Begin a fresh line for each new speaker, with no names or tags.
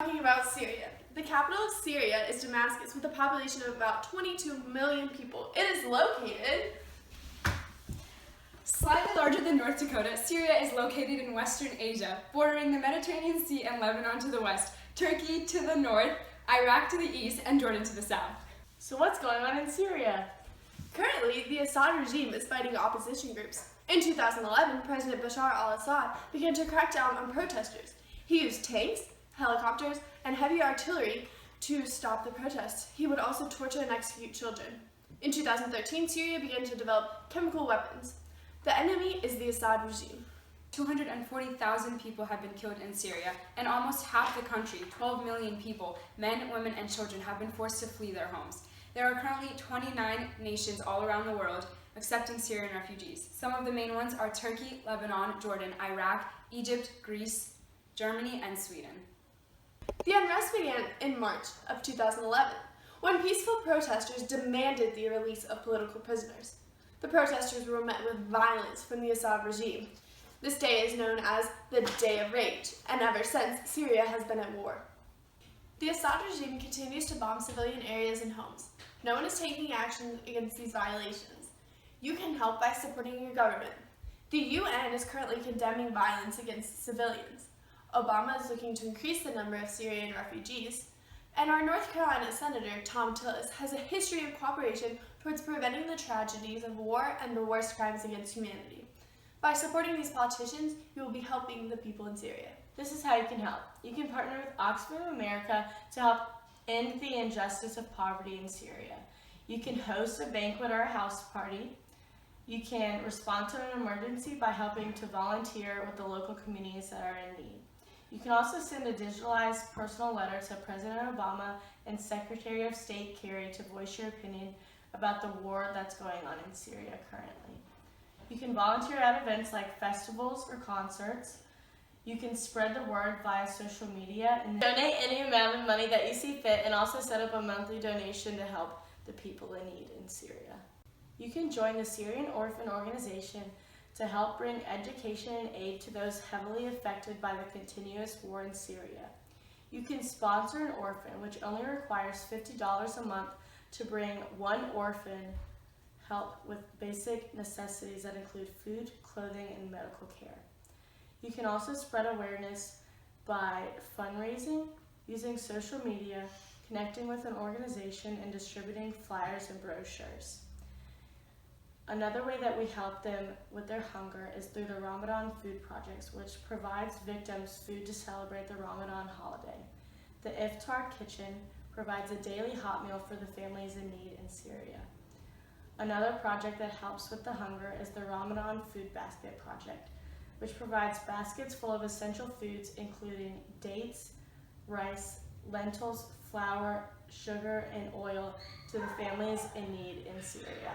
Talking about Syria. The capital of Syria is Damascus with a population of about 22 million people. It is located
slightly larger than North Dakota. Syria is located in Western Asia, bordering the Mediterranean Sea and Lebanon to the west, Turkey to the north, Iraq to the east, and Jordan to the south.
So what's going on in Syria?
Currently, the Assad regime is fighting opposition groups. In 2011, President Bashar al-Assad began to crack down on protesters. He used tanks, helicopters, and heavy artillery to stop the protests. He would also torture and execute children. In 2013, Syria began to develop chemical weapons. The enemy is the Assad regime.
240,000 people have been killed in Syria, and almost half the country, 12 million people, men, women, and children, have been forced to flee their homes. There are currently 29 nations all around the world accepting Syrian refugees. Some of the main ones are Turkey, Lebanon, Jordan, Iraq, Egypt, Greece, Germany, and Sweden.
The unrest began in March of 2011, when peaceful protesters demanded the release of political prisoners. The protesters were met with violence from the Assad regime. This day is known as the Day of Rage, and ever since, Syria has been at war. The Assad regime continues to bomb civilian areas and homes. No one is taking action against these violations. You can help by supporting your government. The UN is currently condemning violence against civilians. Obama is looking to increase the number of Syrian refugees, and our North Carolina Senator, Tom Tillis, has a history of cooperation towards preventing the tragedies of war and the worst crimes against humanity. By supporting these politicians, you will be helping the people in Syria.
This is how you can help. You can partner with Oxfam America to help end the injustice of poverty in Syria. You can host a banquet or a house party. You can respond to an emergency by helping to volunteer with the local communities that are in need. You can also send a digitalized personal letter to President Obama and Secretary of State Kerry to voice your opinion about the war that's going on in Syria currently. You can volunteer at events like festivals or concerts. You can spread the word via social media and donate any amount of money that you see fit, and also set up a monthly donation to help the people in need in Syria. You can join the Syrian Orphan Organization to help bring education and aid to those heavily affected by the continuous war in Syria. You can sponsor an orphan, which only requires $50 a month to bring one orphan help with basic necessities that include food, clothing, and medical care. You can also spread awareness by fundraising, using social media, connecting with an organization, and distributing flyers and brochures. Another way that we help them with their hunger is through the Ramadan Food Projects, which provides victims food to celebrate the Ramadan holiday. The Iftar Kitchen provides a daily hot meal for the families in need in Syria. Another project that helps with the hunger is the Ramadan Food Basket Project, which provides baskets full of essential foods including dates, rice, lentils, flour, sugar, and oil to the families in need in Syria.